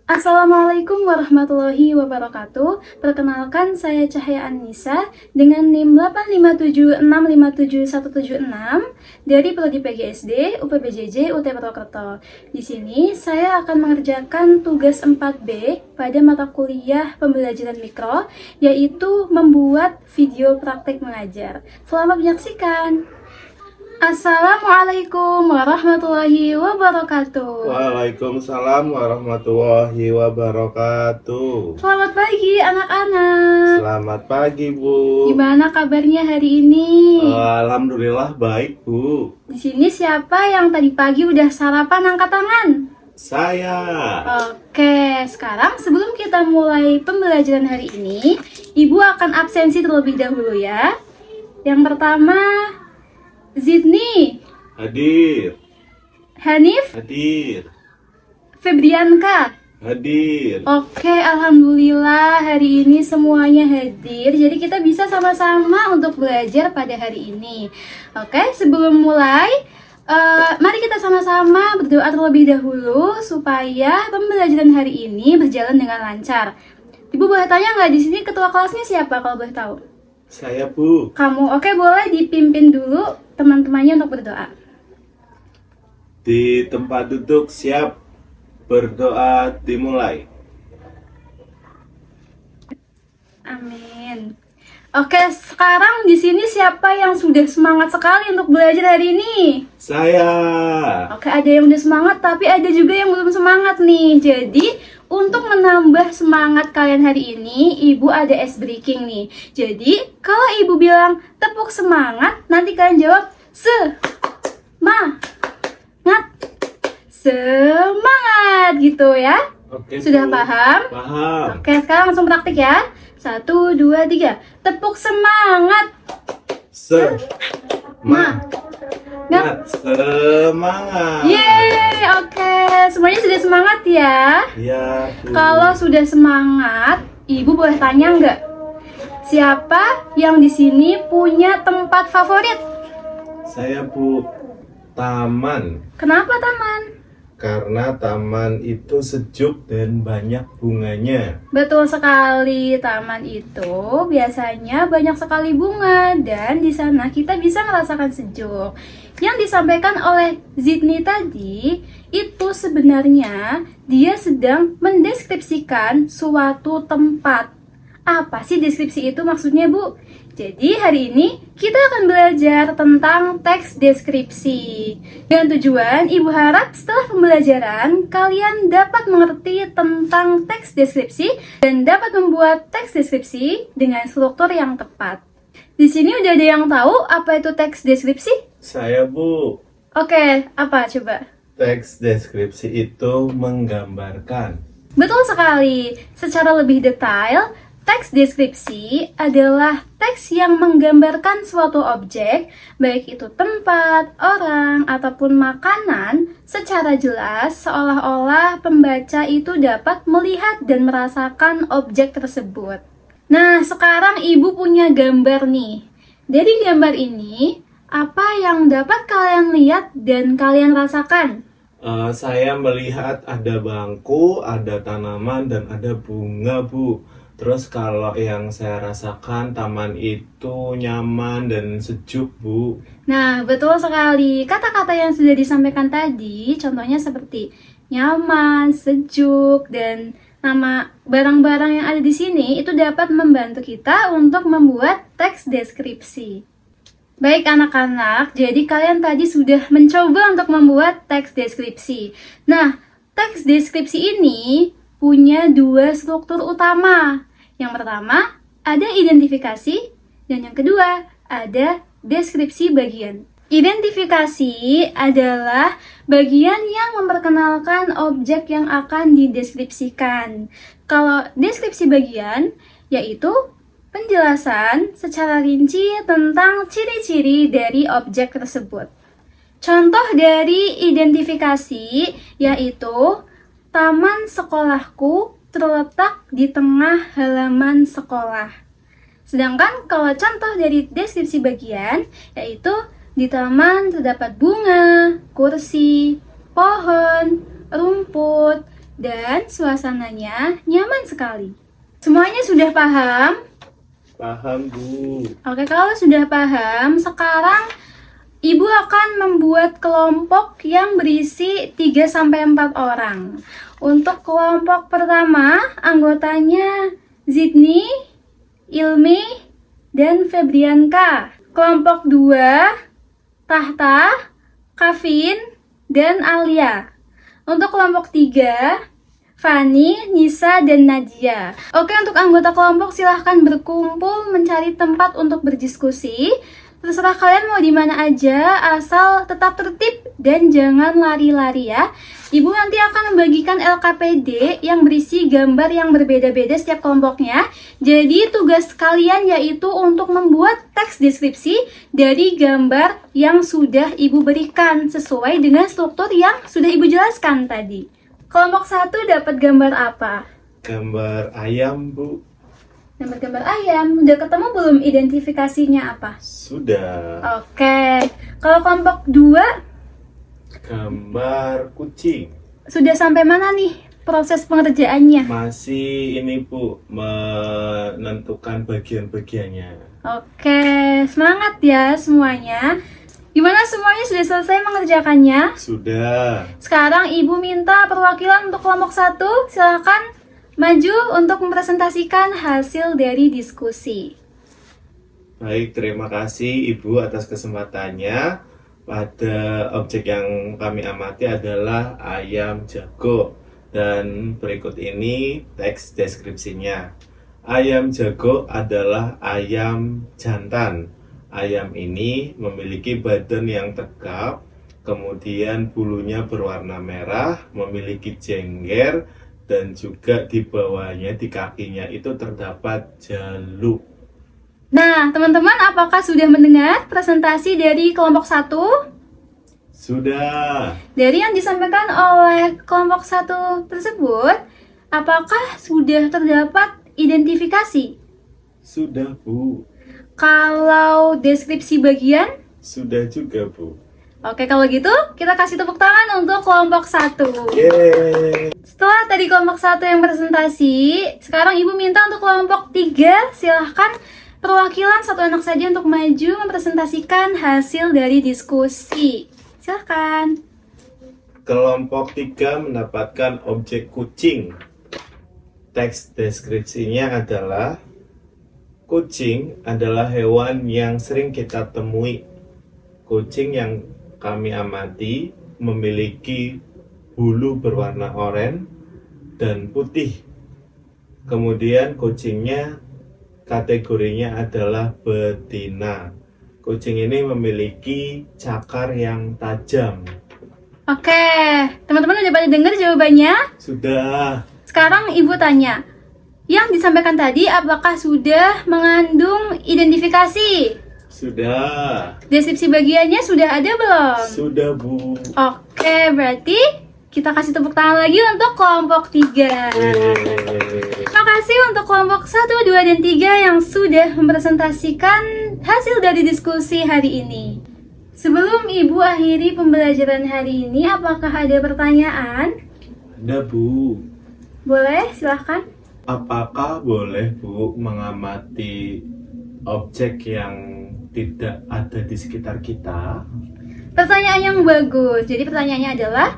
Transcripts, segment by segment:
Assalamualaikum warahmatullahi wabarakatuh. Perkenalkan, saya Cahaya Annisa dengan NIM 85765577176 dari Prodi PGSD UPBJJ UT Purwokerto. Di sini saya akan mengerjakan tugas 4B pada mata kuliah pembelajaran mikro, yaitu membuat video praktek mengajar. Selamat menyaksikan. Assalamualaikum warahmatullahi wabarakatuh. Waalaikumsalam warahmatullahi wabarakatuh. Selamat pagi anak-anak. Selamat pagi, Bu. Gimana kabarnya hari ini? Alhamdulillah baik, Bu. Di sini siapa yang tadi pagi udah sarapan, angkat tangan? Saya. Oke, sekarang sebelum kita mulai pembelajaran hari ini, Ibu akan absensi terlebih dahulu ya. Yang pertama, Zidni, Hadir. Hanif, Hadir. Febrianka. Hadir. Oke, alhamdulillah hari ini semuanya hadir. Jadi kita bisa sama-sama untuk belajar pada hari ini. Oke, sebelum mulai, mari kita sama-sama berdoa terlebih dahulu supaya pembelajaran hari ini berjalan dengan lancar. Ibu boleh tanya nggak di sini ketua kelasnya siapa kalau boleh tahu? Saya, Bu. Kamu, oke, boleh dipimpin dulu teman-temannya untuk berdoa. Di tempat duduk siap. Berdoa dimulai. Amin. Oke, sekarang di sini siapa yang sudah semangat sekali untuk belajar hari ini? Saya. Oke, ada yang udah semangat, tapi ada juga yang belum semangat nih. Jadi, untuk menambah semangat kalian hari ini, Ibu ada ice breaking nih. Jadi, kalau Ibu bilang tepuk semangat, nanti kalian jawab semangat gitu ya. Oke, Sudah Bu. paham? Paham. Oke, sekarang langsung praktik ya. 1, 2, 3. Tepuk semangat. Semangat. Semangat. Yeay, oke. Semuanya sudah semangat ya? Ya, Bu. Kalau sudah semangat, Ibu boleh tanya nggak? Siapa yang di sini punya tempat favorit? Saya, Bu. Taman. Kenapa taman? Karena taman itu sejuk dan banyak bunganya. Betul sekali, taman itu biasanya banyak sekali bunga dan di sana kita bisa merasakan sejuk. Yang disampaikan oleh Zidni tadi itu sebenarnya dia sedang mendeskripsikan suatu tempat. Apa sih deskripsi itu maksudnya, Bu? Jadi hari ini kita akan belajar tentang teks deskripsi. Dengan tujuan, Ibu harap setelah pembelajaran kalian dapat mengerti tentang teks deskripsi dan dapat membuat teks deskripsi dengan struktur yang tepat. Di sini udah ada yang tahu apa itu teks deskripsi? Saya, Bu. Oke, apa coba? Teks deskripsi itu menggambarkan. Betul sekali. Secara lebih detail, teks deskripsi adalah teks yang menggambarkan suatu objek, baik itu tempat, orang, ataupun makanan, secara jelas seolah-olah pembaca itu dapat melihat dan merasakan objek tersebut. Nah, sekarang Ibu punya gambar nih. Dari gambar ini, apa yang dapat kalian lihat dan kalian rasakan? Saya melihat ada bangku, ada tanaman, dan ada bunga, Bu. Terus kalau yang saya rasakan taman itu nyaman dan sejuk, Bu. Nah, betul sekali. Kata-kata yang sudah disampaikan tadi, contohnya seperti nyaman, sejuk, dan nama barang-barang yang ada di sini itu dapat membantu kita untuk membuat teks deskripsi. Baik anak-anak, jadi kalian tadi sudah mencoba untuk membuat teks deskripsi. Nah, teks deskripsi ini punya dua struktur utama. Yang pertama, ada identifikasi, dan yang kedua, ada deskripsi bagian. Identifikasi adalah bagian yang memperkenalkan objek yang akan dideskripsikan. Kalau deskripsi bagian, yaitu penjelasan secara rinci tentang ciri-ciri dari objek tersebut. Contoh dari identifikasi yaitu taman sekolahku terletak di tengah halaman sekolah. Sedangkan kalau contoh dari deskripsi bagian yaitu di taman terdapat bunga, kursi, pohon, rumput, dan suasananya nyaman sekali. Semuanya sudah paham? Paham, Bu. Oke, kalau sudah paham, sekarang Ibu akan membuat kelompok yang berisi 3-4 orang. Untuk kelompok pertama, anggotanya Zidni, Ilmi, dan Febrianka. Kelompok 2, Tahta, Kavin, dan Alia. Untuk kelompok 3, Fani, Nisa, dan Nadia. Oke, untuk anggota kelompok silahkan berkumpul mencari tempat untuk berdiskusi. Terserah kalian mau di mana aja, asal tetap tertib dan jangan lari-lari ya. Ibu nanti akan membagikan LKPD yang berisi gambar yang berbeda-beda setiap kelompoknya. Jadi tugas kalian yaitu untuk membuat teks deskripsi dari gambar yang sudah Ibu berikan sesuai dengan struktur yang sudah Ibu jelaskan tadi. Kelompok 1 dapat gambar apa? Gambar ayam, Bu. Gambar ayam. Udah ketemu belum identifikasinya apa? Sudah. Oke. Kalau kelompok 2 Gambar kucing. sudah sampai mana nih proses pengerjaannya? Masih ini, Bu, menentukan bagian-bagiannya. Oke, semangat ya semuanya. Gimana semuanya sudah selesai mengerjakannya? Sudah. Sekarang Ibu minta perwakilan untuk kelompok 1. Silakan maju untuk mempresentasikan hasil dari diskusi. Baik, terima kasih Ibu atas kesempatannya. Pada objek yang kami amati adalah ayam jago. Dan berikut ini teks deskripsinya. Ayam jago adalah ayam jantan. Ayam ini memiliki badan yang tegap, kemudian bulunya berwarna merah, memiliki jengger, dan juga di bawahnya, di kakinya itu terdapat jaluk. Nah, teman-teman apakah sudah mendengar presentasi dari kelompok 1? Sudah. Dari yang disampaikan oleh kelompok 1 tersebut, apakah sudah terdapat identifikasi? Sudah, Bu. Kalau deskripsi bagian? Sudah juga, Bu. Oke, kalau gitu kita kasih tepuk tangan untuk kelompok 1. Yeay. Setelah tadi kelompok 1 yang presentasi, sekarang Ibu minta untuk kelompok 3, silahkan perwakilan satu anak saja untuk maju mempresentasikan hasil dari diskusi. Silahkan. Kelompok 3 mendapatkan objek kucing. Teks deskripsinya adalah: kucing adalah hewan yang sering kita temui. Kucing yang kami amati memiliki bulu berwarna oranye dan putih. Kemudian kucingnya kategorinya adalah betina. Kucing ini memiliki cakar yang tajam. Oke, teman-teman udah pada dengar jawabannya? Sudah. Sekarang Ibu tanya, yang disampaikan tadi apakah sudah mengandung identifikasi? Sudah. Deskripsi bagiannya sudah ada belum? Sudah, Bu. Oke, berarti kita kasih tepuk tangan lagi untuk kelompok 3. Terima kasih untuk kelompok 1, 2, dan 3 yang sudah mempresentasikan hasil dari diskusi hari ini. Sebelum Ibu akhiri pembelajaran hari ini, apakah ada pertanyaan? Ada, Bu. Boleh, silahkan. Apakah boleh, Bu, mengamati objek yang tidak ada di sekitar kita? Pertanyaan yang bagus. Jadi pertanyaannya adalah,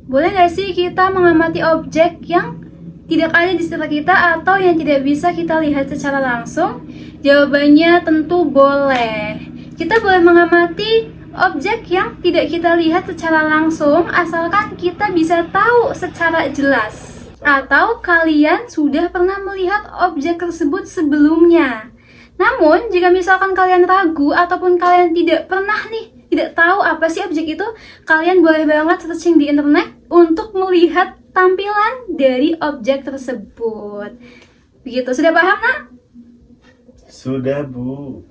boleh nggak sih kita mengamati objek yang tidak ada di sekitar kita atau yang tidak bisa kita lihat secara langsung? Jawabannya tentu boleh. Kita boleh mengamati objek yang tidak kita lihat secara langsung asalkan kita bisa tahu secara jelas. Atau kalian sudah pernah melihat objek tersebut sebelumnya. Namun, jika misalkan kalian ragu ataupun kalian tidak pernah tidak tahu apa sih objek itu, kalian boleh banget searching di internet untuk melihat tampilan dari objek tersebut. Begitu, sudah paham, Nak? Sudah, Bu.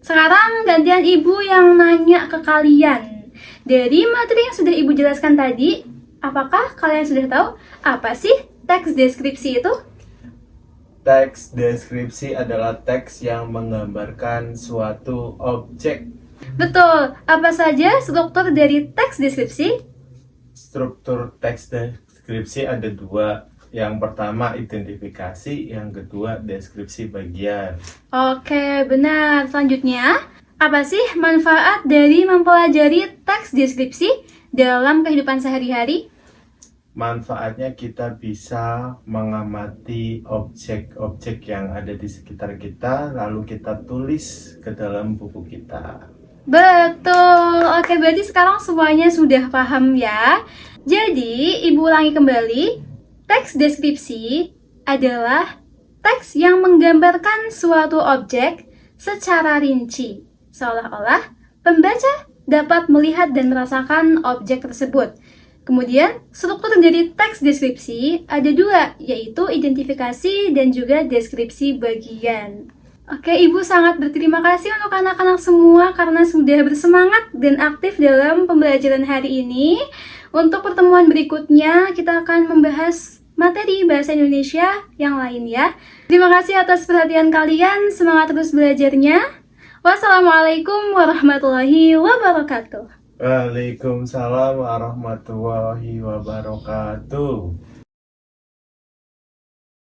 Sekarang gantian Ibu yang nanya ke kalian. Dari materi yang sudah Ibu jelaskan tadi, apakah kalian sudah tahu apa sih teks deskripsi itu? Teks deskripsi adalah teks yang menggambarkan suatu objek. Betul, apa saja struktur dari teks deskripsi? Struktur teks Skripsi ada dua. Yang pertama identifikasi, yang kedua deskripsi bagian. Oke, benar. Selanjutnya, apa sih manfaat dari mempelajari teks deskripsi dalam kehidupan sehari-hari? Manfaatnya kita bisa mengamati objek-objek yang ada di sekitar kita, lalu kita tulis ke dalam buku kita. Betul. Oke, berarti sekarang semuanya sudah paham ya. Jadi, Ibu ulangi kembali. Teks deskripsi adalah teks yang menggambarkan suatu objek secara rinci, seolah-olah pembaca dapat melihat dan merasakan objek tersebut. Kemudian, struktur dari teks deskripsi ada dua, yaitu identifikasi dan juga deskripsi bagian. Oke, Ibu sangat berterima kasih untuk anak-anak semua karena sudah bersemangat dan aktif dalam pembelajaran hari ini. Untuk pertemuan berikutnya, kita akan membahas materi bahasa Indonesia yang lain ya. Terima kasih atas perhatian kalian, semangat terus belajarnya. Wassalamualaikum warahmatullahi wabarakatuh. Waalaikumsalam warahmatullahi wabarakatuh.